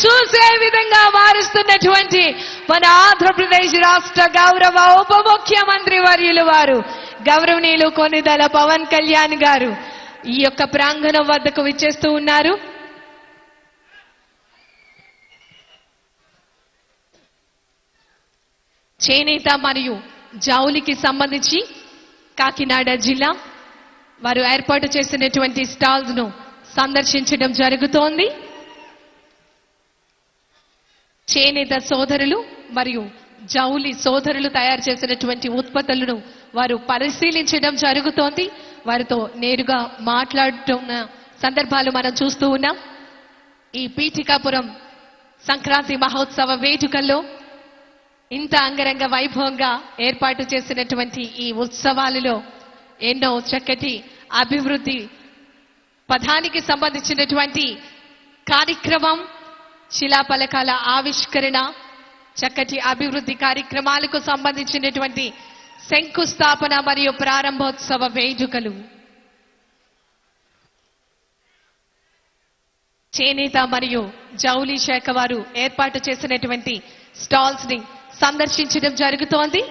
చూసే విధంగా మారుస్తున్నటువంటి మన ఆంధ్రప్రదేశ్ రాష్ట్ర గౌరవ ఉప ముఖ్యమంత్రి వర్యులు వారు గౌరవనీయులు కొనిదెల పవన్ కళ్యాణ్ గారు ఈ యొక్క ప్రాంగణం వద్దకు విచ్చేస్తూ ఉన్నారు. చేనేత మరియు జౌలికి సంబంధించి కాకినాడ జిల్లా వారు ఏర్పాటు చేసినటువంటి స్టాల్స్ ను సందర్శించడం జరుగుతోంది. చేనేత సోదరులు మరియు జౌలి సోదరులు తయారు చేసినటువంటి ఉత్పత్తులను వారు పరిశీలించడం జరుగుతోంది. వారితో నేరుగా మాట్లాడుతున్న సందర్భాలు మనం చూస్తూ ఉన్నాం. ఈ పీఠికాపురం సంక్రాంతి మహోత్సవ వేడుకల్లో ఇంత అంగరంగ వైభవంగా ఏర్పాటు చేసినటువంటి ఈ ఉత్సవాలలో ఎన్నో చక్కటి అభివృద్ధి పథానికి సంబంధించినటువంటి కార్యక్రమం, శిలాఫలకాల ఆవిష్కరణ, చక్కటి అభివృద్ధి కార్యక్రమాలకు సంబంధించినటువంటి శంకుస్థాపన మరియు ప్రారంభోత్సవ వేడుకలు, చేనేత మరియు జౌలి శాఖ వారు ఏర్పాటు చేసినటువంటి స్టాల్స్ ని సందర్శించడం జరుగుతోంది.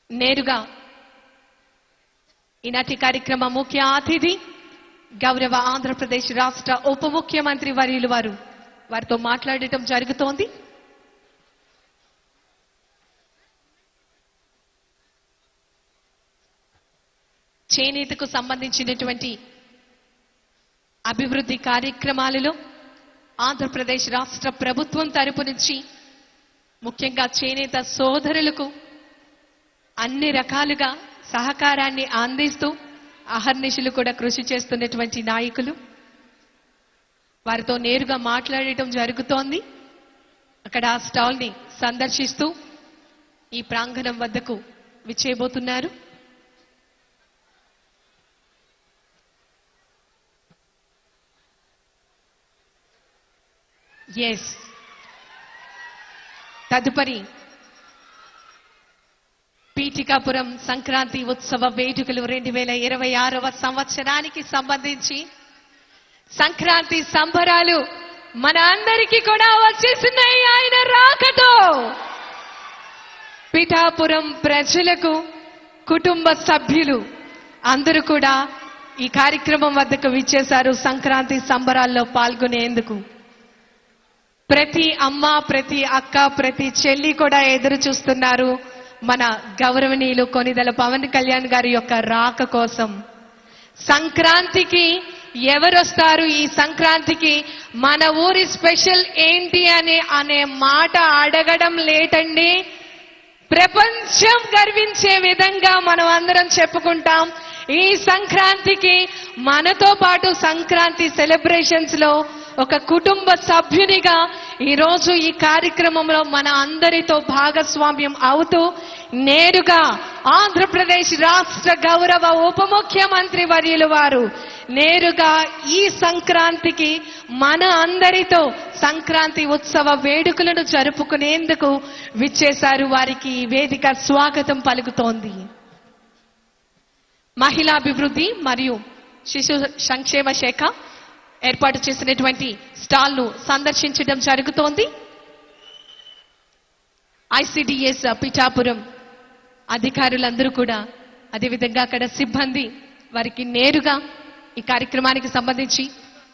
నేరుగా ఈనాటి కార్యక్రమ ముఖ్య అతిథి గౌరవ ఆంధ్రప్రదేశ్ రాష్ట్ర ఉప ముఖ్యమంత్రి వర్యులు వారు వారితో మాట్లాడటం జరుగుతోంది. చేనేతకు సంబంధించినటువంటి అభివృద్ధి కార్యక్రమాలలో ఆంధ్రప్రదేశ్ రాష్ట్ర ప్రభుత్వం తరపు నుంచి ముఖ్యంగా చేనేత సోదరులకు అన్ని రకాలుగా సహకారాన్ని అందిస్తూ అహర్నిశలు కూడా కృషి చేస్తున్నటువంటి నాయకులు వారితో నేరుగా మాట్లాడటం జరుగుతోంది. అక్కడ ఆ స్టాల్ ని సందర్శిస్తూ ఈ ప్రాంగణం వద్దకు విచ్చేయబోతున్నారు. తదుపరి పీఠికాపురం సంక్రాంతి ఉత్సవ వేడుకలు 2026వ సంవత్సరానికి సంబంధించి సంక్రాంతి సంబరాలు మన అందరికీ కూడా వచ్చేస్తున్నాయి. ఆయన రాకతో పీఠాపురం ప్రజలకు, కుటుంబ సభ్యులు అందరూ కూడా ఈ కార్యక్రమం వద్దకు విచ్చేశారు సంక్రాంతి సంబరాల్లో పాల్గొనేందుకు. ప్రతి అమ్మ, ప్రతి అక్క, ప్రతి చెల్లి కూడా ఎదురు చూస్తున్నారు మన గౌరవనీయులు కొనిదెల పవన్ కళ్యాణ్ గారి యొక్క రాక కోసం. సంక్రాంతికి ఎవరొస్తారు, ఈ సంక్రాంతికి మన ఊరి స్పెషల్ ఏంటి అనే మాట అడగడం లేటండి. ప్రపంచం గర్వించే విధంగా మనం అందరం చెప్పుకుంటాం. ఈ సంక్రాంతికి మనతో పాటు సంక్రాంతి సెలబ్రేషన్స్ లో ఒక కుటుంబ సభ్యునిగా ఈరోజు ఈ కార్యక్రమంలో మన అందరితో భాగస్వామ్యం అవుతూ నేరుగా ఆంధ్రప్రదేశ్ రాష్ట్ర గౌరవ ఉప ముఖ్యమంత్రి వర్యులు వారు నేరుగా ఈ సంక్రాంతికి మన అందరితో సంక్రాంతి ఉత్సవ వేడుకలను జరుపుకునేందుకు విచ్చేశారు. వారికి ఈ వేదిక స్వాగతం పలుకుతోంది. మహిళాభివృద్ధి మరియు శిశు సంక్షేమ శాఖ ఏర్పాటు చేసినటువంటి స్టాల్ ను సందర్శించడం జరుగుతోంది. ఐసిడిఎస్ పిఠాపురం అధికారులందరూ కూడా, అదేవిధంగా అక్కడ సిబ్బంది వారికి నేరుగా ఈ కార్యక్రమానికి సంబంధించి,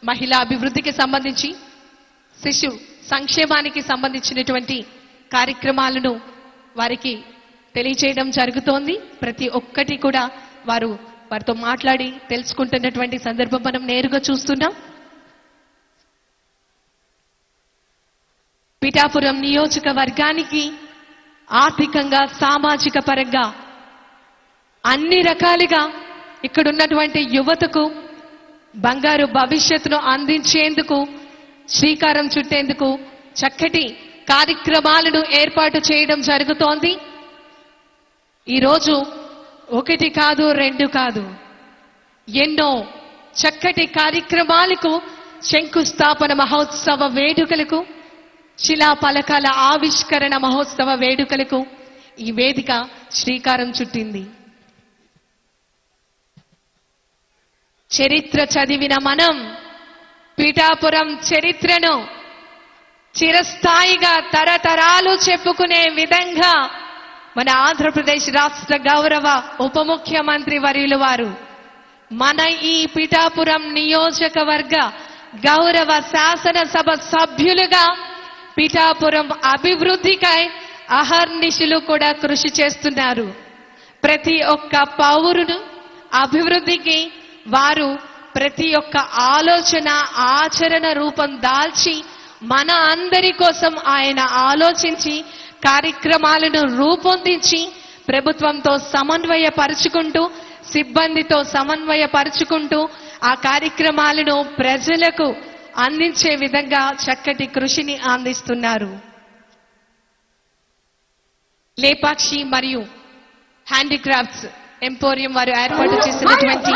మహిళా అభివృద్ధికి సంబంధించి, శిశు సంక్షేమానికి సంబంధించినటువంటి కార్యక్రమాలను వారికి తెలియచేయడం జరుగుతోంది. ప్రతి ఒక్కటి కూడా వారితో మాట్లాడి తెలుసుకుంటున్నటువంటి సందర్భం మనం నేరుగా చూస్తున్నాం. పిఠాపురం నియోజకవర్గానికి ఆర్థికంగా, సామాజిక పరంగా అన్ని రకాలుగా ఇక్కడున్నటువంటి యువతకు బంగారు భవిష్యత్తును అందించేందుకు, శ్రీకారం చుట్టేందుకు చక్కటి కార్యక్రమాలను ఏర్పాటు చేయడం జరుగుతోంది. ఈరోజు ఒకటి కాదు, రెండు కాదు, ఎన్నో చక్కటి కార్యక్రమాలకు, శంకుస్థాపన మహోత్సవ వేడుకలకు, శిలాఫలకాల ఆవిష్కరణ మహోత్సవ వేడుకలకు ఈ వేదిక శ్రీకారం చుట్టింది. చరిత్ర చదివిన మనం పిఠాపురం చరిత్రను చిరస్థాయిగా తరతరాలు చెప్పుకునే విధంగా మన ఆంధ్రప్రదేశ్ రాష్ట్ర గౌరవ ఉప ముఖ్యమంత్రి వర్యులు వారు మన ఈ పిఠాపురం నియోజకవర్గ గౌరవ శాసనసభ సభ్యులుగా పిఠాపురం అభివృద్ధికై అహర్నిశలు కూడా కృషి చేస్తున్నారు. ప్రతి ఒక్క పౌరును అభివృద్ధికి వారు ప్రతి ఒక్క ఆలోచన ఆచరణ రూపం దాల్చి మన అందరి కోసం ఆయన ఆలోచించి కార్యక్రమాలను రూపొందించి ప్రభుత్వంతో సమన్వయపరుచుకుంటూ సిబ్బందితో సమన్వయపరుచుకుంటూ ఆ కార్యక్రమాలను ప్రజలకు అందించే విధంగా చక్కటి కృషిని అందిస్తున్నారు. లేపాక్షి మరియు హ్యాండీక్రాఫ్ట్స్ ఎంపోరియం వారు ఏర్పాటు చేసినటువంటి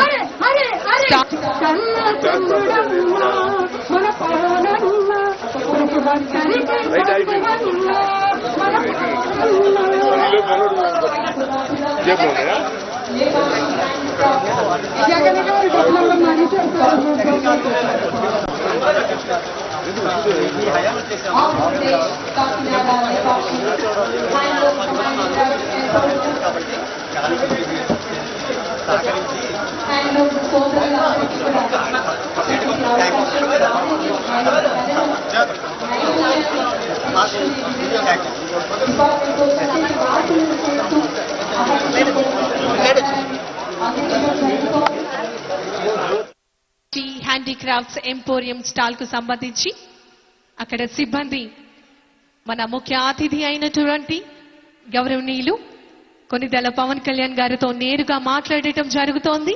హ్యాండీక్రాఫ్ట్స్ ఎంపోరియం స్టాల్ కు సంబంధించి అక్కడ సిబ్బంది మన ముఖ్య అతిథి అయినటువంటి గౌరవనీయులు కొనిదెల పవన్ కళ్యాణ్ గారితో నేరుగా మాట్లాడటం జరుగుతోంది.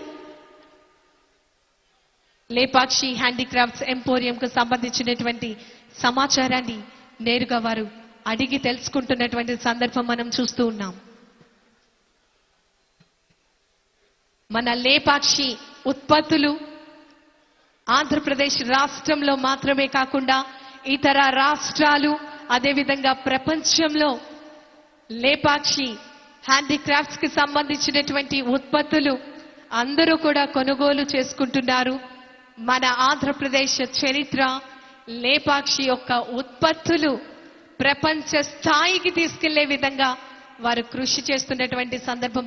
లేపాక్షి హ్యాండీక్రాఫ్ట్స్ ఎంపోరియం కు సంబంధించినటువంటి సమాచారాన్ని నేరుగా వారు అడిగి తెలుసుకుంటున్నటువంటి సందర్భం మనం చూస్తూ ఉన్నాం. మన లేపాక్షి ఉత్పత్తులు ఆంధ్రప్రదేశ్ రాష్ట్రంలో మాత్రమే కాకుండా ఇతర రాష్ట్రాలు అదేవిధంగా ప్రపంచంలో లేపాక్షి హ్యాండీక్రాఫ్ట్స్ కి సంబంధించినటువంటి ఉత్పత్తులు అందరూ కూడా కొనుగోలు చేసుకుంటున్నారు. మన ఆంధ్రప్రదేశ్ చరిత్ర లేపాక్షి యొక్క ఉత్పత్తులు ప్రపంచ స్థాయికి తీసుకెళ్లే విధంగా వారు కృషి చేస్తున్నటువంటి సందర్భం